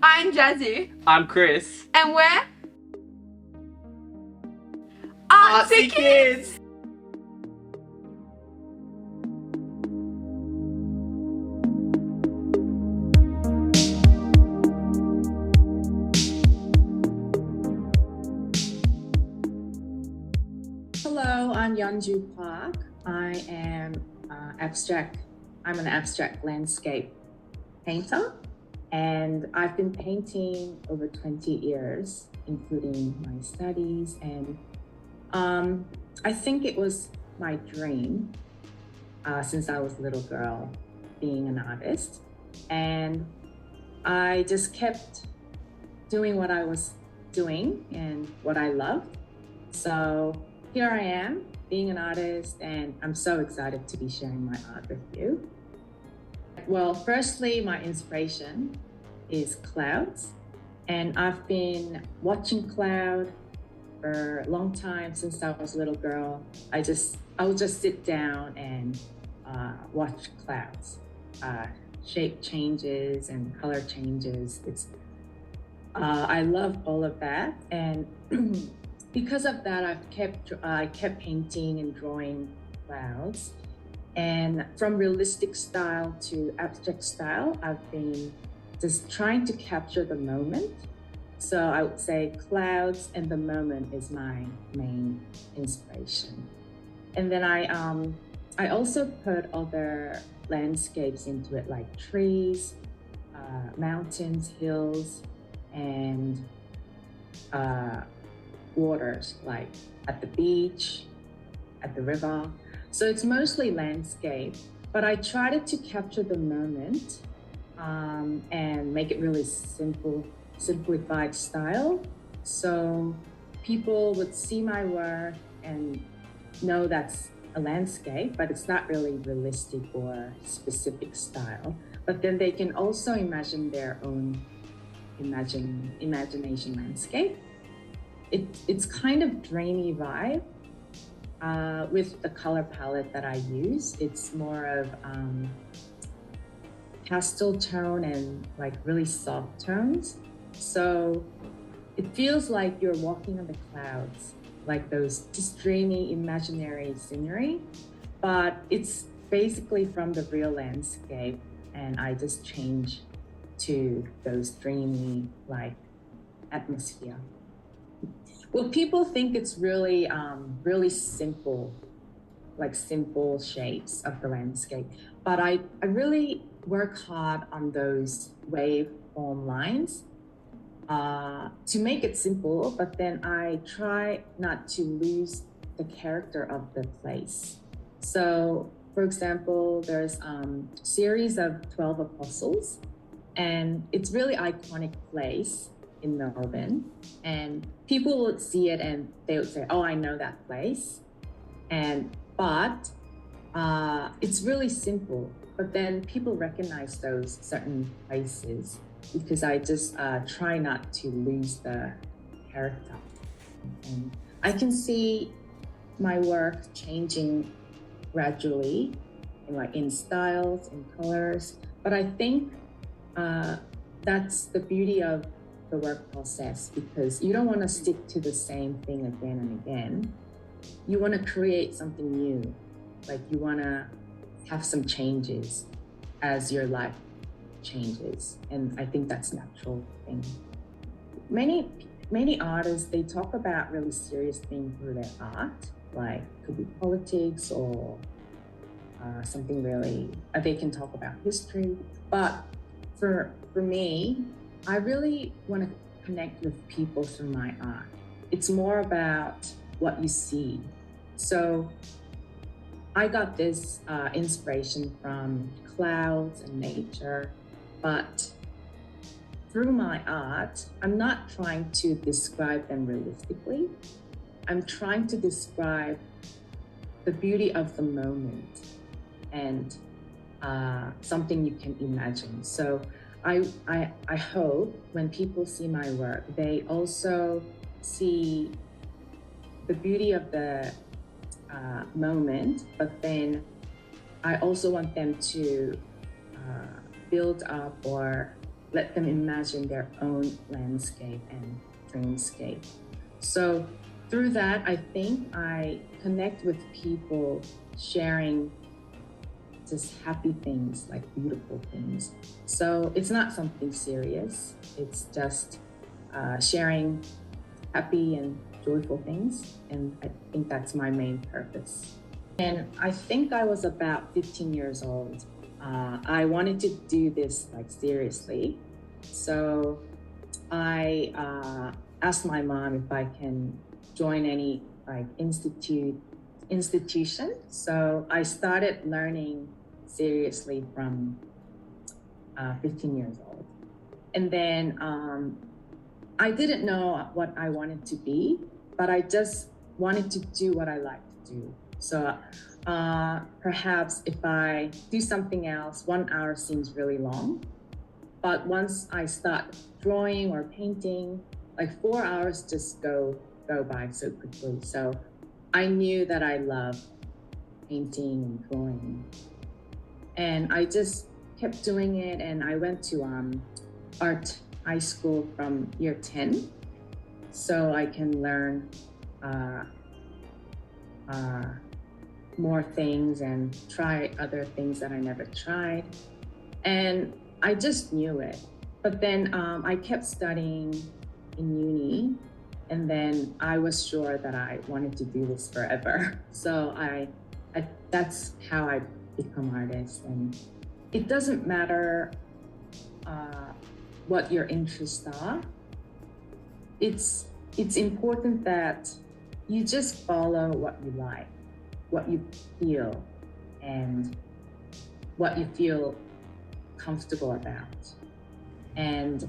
I'm Jazzy. I'm Chris. And we're Artsy Kids! Hello, I'm Yeonjoo Park. I'm an abstract landscape painter, and I've been painting over 20 years, including my studies. And I think it was my dream since I was a little girl, being an artist. And I just kept doing what I was doing and what I loved. So here I am, being an artist, and I'm so excited to be sharing my art with you. Well, firstly, my inspiration is clouds, and I've been watching cloud for a long time since I was a little girl. I would just sit down and watch clouds, shape changes and color changes. I love all of that, and because of that, I kept painting and drawing clouds. And from realistic style to abstract style, I've been just trying to capture the moment. So I would say clouds and the moment is my main inspiration. And then I also put other landscapes into it, like trees, mountains, hills, and waters, like at the beach, at the river. So it's mostly landscape, but I tried to capture the moment and make it really simplified style. So people would see my work and know that's a landscape, but it's not really realistic or specific style. But then they can also imagine their own imagination landscape. It's kind of dreamy vibe with the color palette that I use. It's more of pastel tone and like really soft tones. So it feels like you're walking on the clouds, like those just dreamy imaginary scenery, but it's basically from the real landscape, and I just change to those dreamy like atmosphere. Well, people think it's really, really simple, like simple shapes of the landscape. But I really work hard on those waveform lines to make it simple, but then I try not to lose the character of the place. So, for example, there's a series of 12 apostles, and it's really iconic place in Melbourne, and people would see it and they would say, "Oh, I know that place," but it's really simple. But then people recognize those certain places because I just try not to lose the character, and I can see my work changing gradually, in styles and colors. But I think that's the beauty of the work process, because you don't want to stick to the same thing again and again. You want to create something new, like you want to have some changes as your life changes, and I think that's a natural thing. Many artists, they talk about really serious things through their art, like could be politics or something really, they can talk about history. But for me, I really want to connect with people through my art. It's more about what you see. So I got this inspiration from clouds and nature, but through my art, I'm not trying to describe them realistically. I'm trying to describe the beauty of the moment and something you can imagine. So I hope when people see my work, they also see the beauty of the moment, but then I also want them to build up or let them imagine their own landscape and dreamscape. So through that, I think I connect with people sharing just happy things, like beautiful things. So it's not something serious. It's just sharing happy and joyful things. And I think that's my main purpose. And I think I was about 15 years old. I wanted to do this like seriously. So I asked my mom if I can join any like institution. So I started learning seriously from 15 years old. And then I didn't know what I wanted to be, but I just wanted to do what I like to do. So perhaps if I do something else, 1 hour seems really long. But once I start drawing or painting, like 4 hours just go by so quickly. So I knew that I love painting and drawing. And I just kept doing it, and I went to art high school from year 10 so I can learn more things and try other things that I never tried. And I just knew it. But then I kept studying in uni, and then I was sure that I wanted to do this forever. So that's how I become artist. And it doesn't matter what your interests are. It's important that you just follow what you like, what you feel, and what you feel comfortable about. And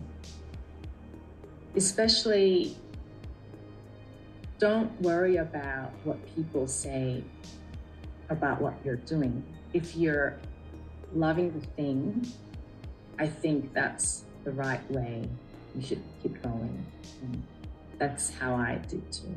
especially, don't worry about what people say about what you're doing. If you're loving the thing, I think that's the right way. You should keep going. And that's how I do too.